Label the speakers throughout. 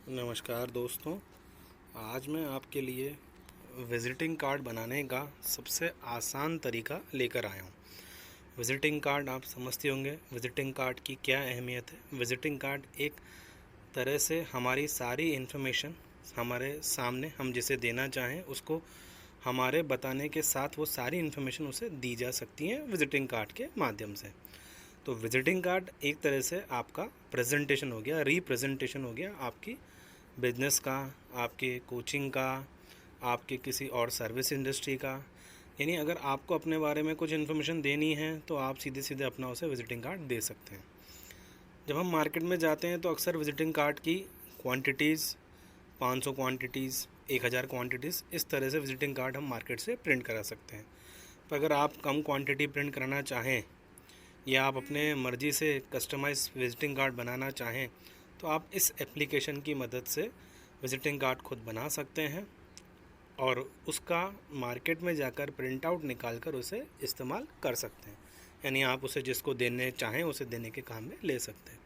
Speaker 1: नमस्कार दोस्तों। आज मैं आपके लिए विज़िटिंग कार्ड बनाने का सबसे आसान तरीका लेकर आया हूँ। विज़िटिंग कार्ड आप समझते होंगे, विज़िटिंग कार्ड की क्या अहमियत है। विज़िटिंग कार्ड एक तरह से हमारी सारी इन्फॉर्मेशन हमारे सामने, हम जिसे देना चाहें उसको हमारे बताने के साथ वो सारी इन्फॉर्मेशन उसे दी जा सकती है विज़िटिंग कार्ड के माध्यम से। तो विज़िटिंग कार्ड एक तरह से आपका प्रेजेंटेशन हो गया, रिप्रेजेंटेशन हो गया आपकी बिजनेस का, आपके कोचिंग का, आपके किसी और सर्विस इंडस्ट्री का। यानी अगर आपको अपने बारे में कुछ इन्फॉर्मेशन देनी है तो आप सीधे सीधे अपना उसे विज़िटिंग कार्ड दे सकते हैं। जब हम मार्केट में जाते हैं तो अक्सर विज़िटिंग कार्ड की क्वांटिटीज़ 500 क्वांटिटीज़, 1000 क्वांटिटीज़, इस तरह से विज़िटिंग कार्ड हम मार्केट से प्रिंट करा सकते हैं। पर अगर आप कम क्वांटिटी प्रिंट कराना चाहें या आप अपने मर्ज़ी से कस्टमाइज विज़िटिंग कार्ड बनाना चाहें तो आप इस एप्लीकेशन की मदद से विज़िटिंग कार्ड खुद बना सकते हैं और उसका मार्केट में जाकर प्रिंट आउट निकाल कर उसे इस्तेमाल कर सकते हैं। यानी आप उसे जिसको देने चाहें उसे देने के काम में ले सकते हैं।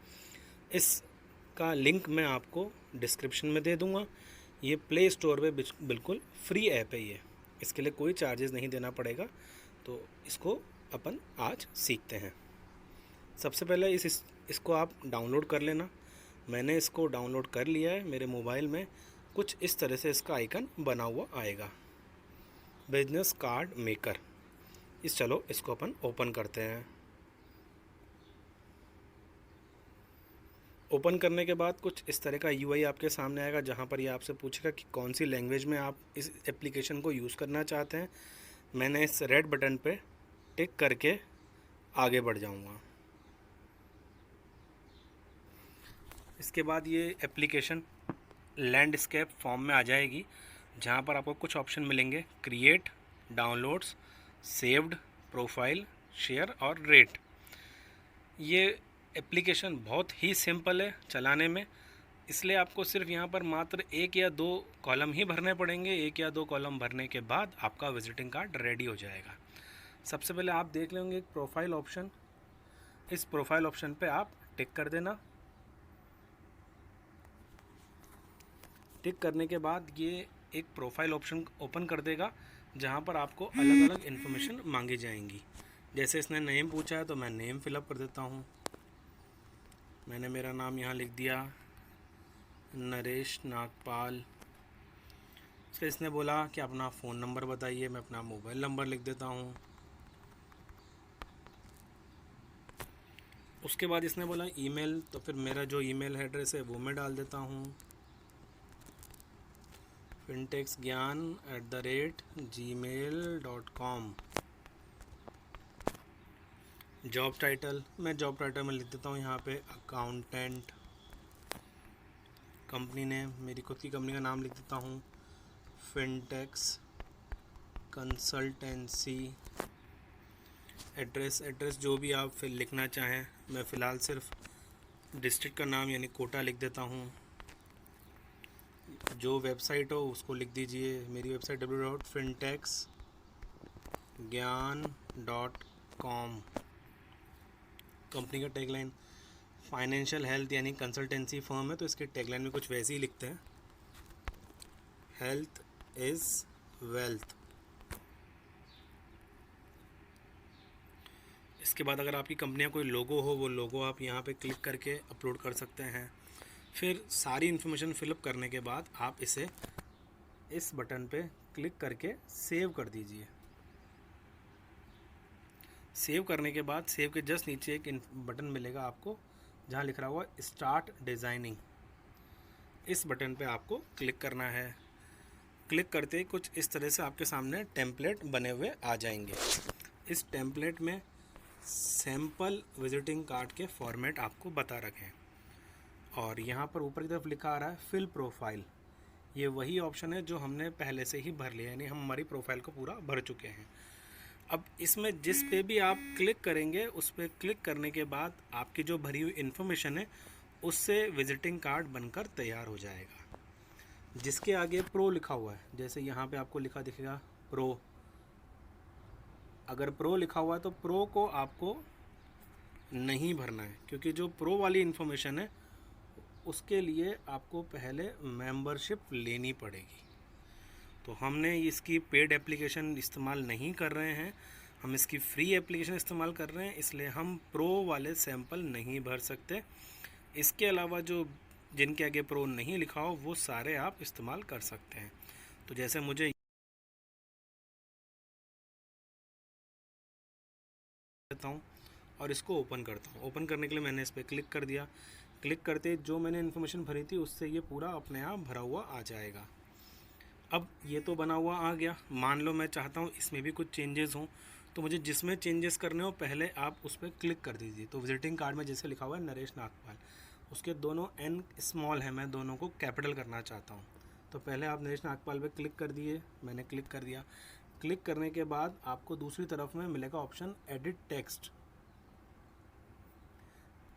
Speaker 1: इसका लिंक मैं आपको डिस्क्रिप्शन में दे दूँगा। ये प्ले स्टोर पे बिल्कुल फ्री ऐप है ये, इसके लिए कोई चार्जेस नहीं देना पड़ेगा। तो इसको अपन आज सीखते हैं। सबसे पहले इसको आप डाउनलोड कर लेना। मैंने इसको डाउनलोड कर लिया है मेरे मोबाइल में। कुछ इस तरह से इसका आइकन बना हुआ आएगा, बिजनेस कार्ड मेकर। चलो इसको अपन ओपन करते हैं। ओपन करने के बाद कुछ इस तरह का यूआई आपके सामने आएगा, जहाँ पर ये आपसे पूछेगा कि कौन सी लैंग्वेज में आप इस एप्लीकेशन को यूज़ करना चाहते हैं। मैंने इस रेड बटन पे टिक करके आगे बढ़ जाऊँगा। इसके बाद ये एप्लीकेशन लैंडस्केप फॉर्म में आ जाएगी, जहाँ पर आपको कुछ ऑप्शन मिलेंगे: create, downloads, saved, profile, share और रेट। ये एप्लीकेशन बहुत ही सिंपल है चलाने में, इसलिए आपको सिर्फ यहाँ पर मात्र 1 या 2 कॉलम ही भरने पड़ेंगे। 1 या 2 कॉलम भरने के बाद आपका विजिटिंग कार्ड रेडी हो जाएगा। सबसे पहले आप देख लेंगे एक प्रोफाइल ऑप्शन। इस प्रोफाइल ऑप्शन पे आप टिक कर देना। टिक करने के बाद ये एक प्रोफाइल ऑप्शन ओपन कर देगा, जहाँ पर आपको अलग अलग इन्फॉर्मेशन मांगी जाएंगी। जैसे इसने नेम पूछा है तो मैं नेम फिलअप कर देता हूँ। मैंने मेरा नाम यहाँ लिख दिया, नरेश नागपाल। फिर इसने बोला कि अपना फ़ोन नंबर बताइए, मैं अपना मोबाइल नंबर लिख देता हूँ। उसके बाद इसने बोला ईमेल, तो फिर मेरा जो ईमेल एड्रेस है वो मैं डाल देता हूँ, fintechgyan@gmail.com। जॉब टाइटल, मैं जॉब टाइटल में लिख देता हूँ यहाँ पे अकाउंटेंट। कंपनी नेम, मेरी खुद की कंपनी का नाम लिख देता हूँ, फिनटेक्स कंसल्टेंसी। एड्रेस जो भी आप फिर लिखना चाहें, मैं फ़िलहाल सिर्फ डिस्ट्रिक्ट का नाम यानी कोटा लिख देता हूँ। जो वेबसाइट हो उसको लिख दीजिए। मेरी वेबसाइट www.fintechgyan.com। कंपनी का टैगलाइन फाइनेंशियल हेल्थ यानी कंसल्टेंसी फर्म है तो इसके टैगलाइन में कुछ वैसे ही लिखते हैं, हेल्थ इज़ वेल्थ। इसके बाद अगर आपकी कंपनी का कोई लोगो हो, वो लोगो आप यहाँ पे क्लिक करके अपलोड कर सकते हैं। फिर सारी इन्फॉर्मेशन फिलअप करने के बाद आप इसे इस बटन पे क्लिक करके सेव कर दीजिए। सेव करने के बाद सेव के जस्ट नीचे एक बटन मिलेगा आपको, जहाँ लिख रहा हुआ स्टार्ट डिज़ाइनिंग। इस बटन पे आपको क्लिक करना है। क्लिक करते ही कुछ इस तरह से आपके सामने टेम्पलेट बने हुए आ जाएंगे। इस टेम्पलेट में सैम्पल विजिटिंग कार्ड के फॉर्मेट आपको बता रखे हैं और यहाँ पर ऊपर की तरफ लिखा आ रहा है फिल प्रोफाइल। ये वही ऑप्शन है जो हमने पहले से ही भर लिया, यानी हम हमारी प्रोफाइल को पूरा भर चुके हैं। अब इसमें जिस पे भी आप क्लिक करेंगे उस पर क्लिक करने के बाद आपकी जो भरी हुई इन्फॉर्मेशन है उससे विजिटिंग कार्ड बनकर तैयार हो जाएगा। जिसके आगे प्रो लिखा हुआ है, जैसे यहाँ पे आपको लिखा दिखेगा प्रो, अगर प्रो लिखा हुआ है तो प्रो को आपको नहीं भरना है, क्योंकि जो प्रो वाली इन्फॉर्मेशन है उसके लिए आपको पहले मेंबरशिप लेनी पड़ेगी। तो हमने इसकी पेड एप्लीकेशन इस्तेमाल नहीं कर रहे हैं, हम इसकी फ्री एप्लीकेशन इस्तेमाल कर रहे हैं, इसलिए हम प्रो वाले सैंपल नहीं भर सकते। इसके अलावा जो जिनके आगे प्रो नहीं लिखा हो वो सारे आप इस्तेमाल कर सकते हैं। तो जैसे मुझे देता हूँ और इसको ओपन करता हूँ। ओपन करने के लिए मैंने इस पर क्लिक कर दिया। क्लिक करते जो मैंने इन्फॉर्मेशन भरी थी उससे ये पूरा अपने आप भरा हुआ आ जाएगा। अब ये तो बना हुआ आ गया। मान लो मैं चाहता हूँ इसमें भी कुछ चेंजेस हों, तो मुझे जिसमें चेंजेस करने हो पहले आप उस पर क्लिक कर दीजिए। तो विजिटिंग कार्ड में जैसे लिखा हुआ है नरेश नागपाल, उसके दोनों एन स्मॉल है, मैं दोनों को कैपिटल करना चाहता हूँ। तो पहले आप नरेश नागपाल पे क्लिक कर दिए, मैंने क्लिक कर दिया। क्लिक करने के बाद आपको दूसरी तरफ में मिलेगा option edit text.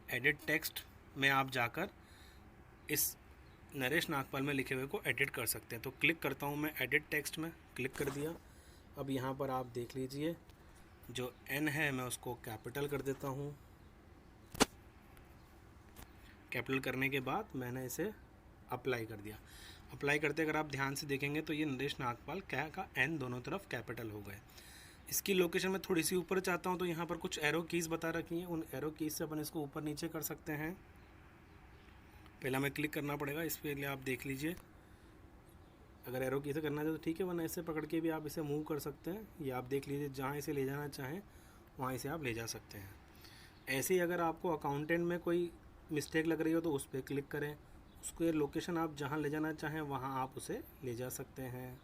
Speaker 1: Edit text में आप जाकर इस नरेश नागपाल में लिखे हुए को एडिट कर सकते हैं। तो क्लिक करता हूँ मैं एडिट टेक्स्ट में, क्लिक कर दिया। अब यहाँ पर आप देख लीजिए जो एन है मैं उसको कैपिटल कर देता हूँ। कैपिटल करने के बाद मैंने इसे अप्लाई कर दिया। अप्लाई करते अगर आप ध्यान से देखेंगे तो ये नरेश नागपाल क्या का एन दोनों तरफ कैपिटल हो गए। इसकी लोकेशन में थोड़ी सी ऊपर चाहता हूँ तो यहाँ पर कुछ एरो कीज़ बता रखी हैं, उन एरो कीज़ से अपन इसको ऊपर नीचे कर सकते हैं। पहला हमें क्लिक करना पड़ेगा, इस पे लिए आप देख लीजिए। अगर एरो की से करना चाहे तो ठीक है, वरना इसे पकड़ के भी आप इसे मूव कर सकते हैं। ये आप देख लीजिए, जहाँ इसे ले जाना चाहें वहाँ इसे आप ले जा सकते हैं। ऐसे ही अगर आपको अकाउंटेंट में कोई मिस्टेक लग रही हो तो उस पर क्लिक करें, उसको लोकेशन आप जहाँ ले जाना चाहें वहाँ आप उसे ले जा सकते हैं।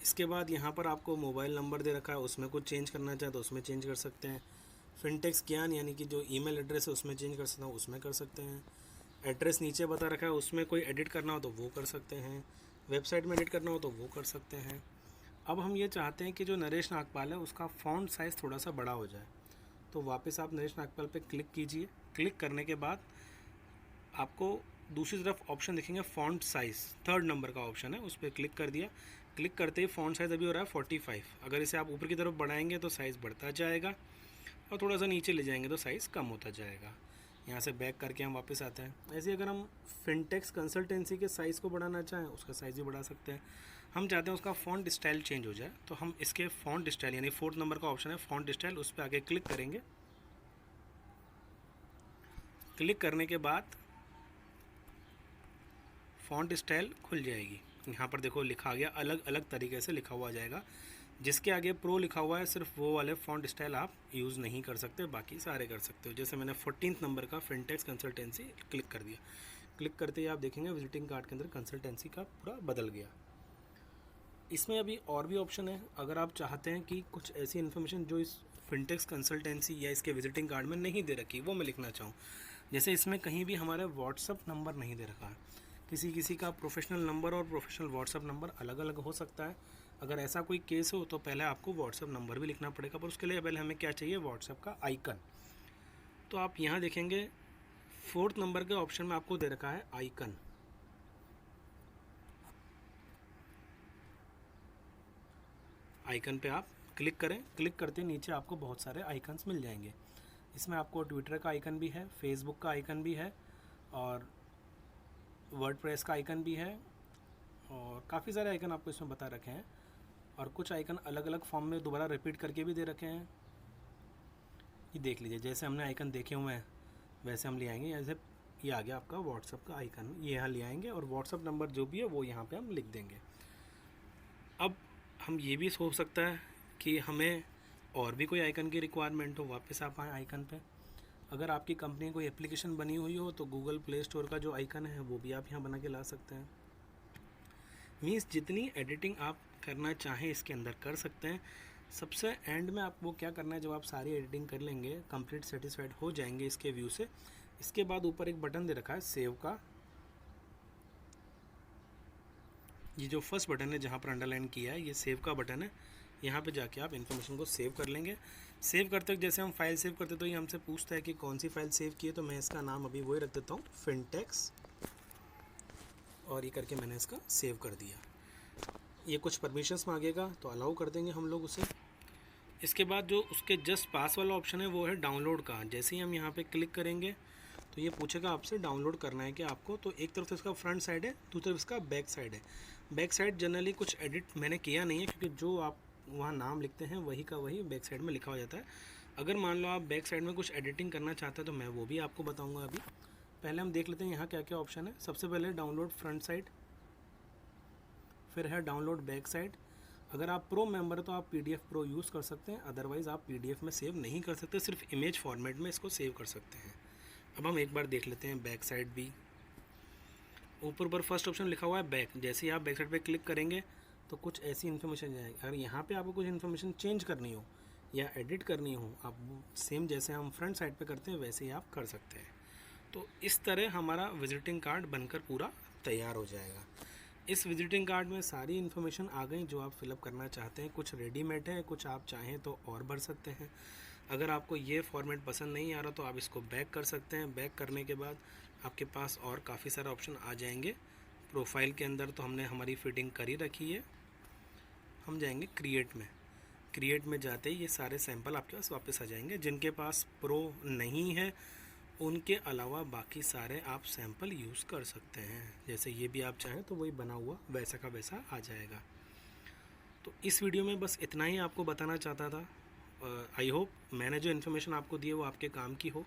Speaker 1: इसके बाद यहाँ पर आपको मोबाइल नंबर दे रखा है, उसमें कुछ चेंज करना चाहे तो उसमें चेंज कर सकते हैं। फिनटेक्स ज्ञान यानी कि जो ईमेल एड्रेस है उसमें चेंज कर सकते हैं, उसमें कर सकते हैं। एड्रेस नीचे बता रखा है, उसमें कोई एडिट करना हो तो वो कर सकते हैं। वेबसाइट में एडिट करना हो तो वो कर सकते हैं। अब हम ये चाहते हैं कि जो नरेश नागपाल है उसका फ़ॉन्ट साइज़ थोड़ा सा बड़ा हो जाए, तो वापस आप नरेश नागपाल पे क्लिक कीजिए। क्लिक करने के बाद आपको दूसरी तरफ ऑप्शन दिखेंगे फ़ॉन्ट साइज़, 3rd नंबर का ऑप्शन है, उस पर क्लिक कर दिया। क्लिक करते ही फ़ॉन्ट साइज़ अभी हो रहा है 45। अगर इसे आप ऊपर की तरफ बढ़ाएंगे तो साइज़ बढ़ता जाएगा और थोड़ा सा नीचे ले जाएंगे तो साइज़ कम होता जाएगा। यहाँ से बैक करके हम वापस आते हैं। ऐसे अगर हम फिनटेक्स कंसल्टेंसी के साइज़ को बढ़ाना चाहें उसका साइज़ भी बढ़ा सकते हैं। हम चाहते हैं उसका फ़ॉन्ट स्टाइल चेंज हो जाए, तो हम इसके फ़ॉन्ट स्टाइल यानी 4th नंबर का ऑप्शन है फ़ॉन्ट स्टाइल, उस पर आगे क्लिक करेंगे। क्लिक करने के बाद फ़ॉन्ट स्टाइल खुल जाएगी। यहाँ पर देखो लिखा गया, अलग अलग तरीके से लिखा हुआ जाएगा। जिसके आगे प्रो लिखा हुआ है सिर्फ वो वाले फ़ॉन्ट स्टाइल आप यूज़ नहीं कर सकते, बाकी सारे कर सकते हो। जैसे मैंने 14th नंबर का फिनटेक्स कंसल्टेंसी क्लिक कर दिया। क्लिक करते ही आप देखेंगे विजिटिंग कार्ड के अंदर कंसल्टेंसी का पूरा बदल गया। इसमें अभी और भी ऑप्शन है। अगर आप चाहते हैं कि कुछ ऐसी इन्फॉर्मेशन जो इस फिनटेक्स कंसल्टेंसी या इसके विजिटिंग कार्ड में नहीं दे रखी वो मैं लिखना चाहूँ, जैसे इसमें कहीं भी हमारा व्हाट्सअप नंबर नहीं दे रखा है, किसी किसी का प्रोफेशनल नंबर और प्रोफेशनल व्हाट्सअप नंबर अलग अलग हो सकता है। अगर ऐसा कोई केस हो तो पहले आपको व्हाट्सअप नंबर भी लिखना पड़ेगा, पर उसके लिए पहले हमें क्या चाहिए, व्हाट्सअप का आइकन। तो आप यहाँ देखेंगे 4th नंबर के ऑप्शन में आपको दे रखा है आइकन। आइकन पे आप क्लिक करें। क्लिक करते नीचे आपको बहुत सारे आइकन्स मिल जाएंगे। इसमें आपको ट्विटर का आइकन भी है, फेसबुक का आइकन भी है और वर्डप्रेस का आइकन भी है, और काफ़ी सारे आइकन आपको इसमें बता रखे हैं। और कुछ आइकन अलग अलग फॉर्म में दोबारा रिपीट करके भी दे रखे हैं। ये देख लीजिए, जैसे हमने आइकन देखे हुए हैं वैसे हम ले आएंगे। जैसे ये आ गया आपका व्हाट्सअप का आइकन, ये यहाँ ले आएंगे और व्हाट्सअप नंबर जो भी है वो यहाँ पे हम लिख देंगे। अब हम ये भी हो सकता है कि हमें और भी कोई आइकन की रिक्वायरमेंट हो, वापस आप आएँ आइकन पे। अगर आपकी कंपनी की कोई एप्लीकेशन बनी हुई हो तो गूगल प्ले स्टोर का जो आइकन है वो भी आप यहाँ बना के ला सकते हैं। मीन्स जितनी एडिटिंग आप करना चाहें इसके अंदर कर सकते हैं। सबसे एंड में आपको क्या करना है, जब आप सारी एडिटिंग कर लेंगे, कंप्लीट सेटिस्फाइड हो जाएंगे इसके व्यू से, इसके बाद ऊपर एक बटन दे रखा है सेव का। ये जो फर्स्ट बटन है जहाँ पर अंडरलाइन किया है ये सेव का बटन है। यहाँ पे जाके आप इन्फॉर्मेशन को सेव कर लेंगे। सेव करते वक्त जैसे हम फाइल सेव करते तो ये हमसे पूछता है कि कौन सी फाइल सेव की है, तो मैं इसका नाम अभी वही रख देता हूँ फिनटेक्स, और ये करके मैंने इसका सेव कर दिया। ये कुछ परमिशंस मांगेगा तो अलाउ कर देंगे हम लोग उसे। इसके बाद जो उसके जस्ट पास वाला ऑप्शन है वो है डाउनलोड का। जैसे ही हम यहाँ पे क्लिक करेंगे तो ये पूछेगा आपसे डाउनलोड करना है कि आपको, तो एक तरफ से इसका फ्रंट साइड है, दूसरी तरफ इसका बैक साइड है। बैक साइड जनरली कुछ एडिट मैंने किया नहीं है, क्योंकि जो आप वहाँ नाम लिखते हैं वही का वही बैक साइड में लिखा हो जाता है। अगर मान लो आप बैक साइड में कुछ एडिटिंग करना चाहते हैं तो मैं वो भी आपको बताऊँगा। अभी पहले हम देख लेते हैं यहाँ क्या क्या ऑप्शन है। सबसे पहले डाउनलोड फ्रंट साइड, फिर है डाउनलोड बैक साइड। अगर आप प्रो मेंबर हो तो आप PDF प्रो यूज़ कर सकते हैं, अदरवाइज़ आप PDF में सेव नहीं कर सकते, सिर्फ इमेज फॉर्मेट में इसको सेव कर सकते हैं। अब हम एक बार देख लेते हैं बैक साइड भी। ऊपर फर्स्ट ऑप्शन लिखा हुआ है बैक, जैसे ही आप बैक साइड पे क्लिक करेंगे तो कुछ ऐसी इन्फॉर्मेशन जाएगी। अगर यहाँ पे आपको कुछ इन्फॉर्मेशन चेंज करनी हो या एडिट करनी हो, आप सेम जैसे हम फ्रंट साइड पे करते हैं वैसे ही आप कर सकते हैं। तो इस तरह हमारा विजिटिंग कार्ड बनकर पूरा तैयार हो जाएगा। इस विजिटिंग कार्ड में सारी इन्फॉर्मेशन आ गई जो आप फिलअप करना चाहते हैं। कुछ रेडीमेड है, कुछ आप चाहें तो और भर सकते हैं। अगर आपको ये फॉर्मेट पसंद नहीं आ रहा तो आप इसको बैक कर सकते हैं। बैक करने के बाद आपके पास और काफ़ी सारे ऑप्शन आ जाएंगे। प्रोफाइल के अंदर तो हमने हमारी फिटिंग कर ही रखी है। हम जाएंगे क्रिएट में। क्रिएट में जाते ही ये सारे सैंपल आपके पास वापस आ जाएंगे। जिनके पास प्रो नहीं है उनके अलावा बाकी सारे आप सैंपल यूज़ कर सकते हैं। जैसे ये भी आप चाहें तो वही बना हुआ वैसा का वैसा आ जाएगा। तो इस वीडियो में बस इतना ही आपको बताना चाहता था। आई होप मैंने जो इन्फॉर्मेशन आपको दी है वो आपके काम की हो।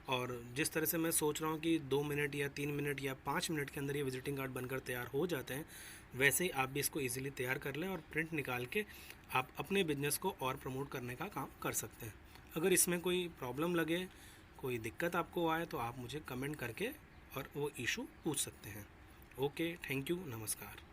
Speaker 1: और जिस तरह से मैं सोच रहा हूँ कि 2 मिनट या 3 मिनट या 5 मिनट के अंदर ये विजिटिंग कार्ड बनकर तैयार हो जाते हैं, वैसे ही आप भी इसको ईजिली तैयार कर लें और प्रिंट निकाल के आप अपने बिजनेस को और प्रमोट करने का काम कर सकते हैं। अगर इसमें कोई प्रॉब्लम लगे, कोई दिक्कत आपको आए तो आप मुझे कमेंट करके और वो इशू पूछ सकते हैं। ओके, थैंक यू, नमस्कार।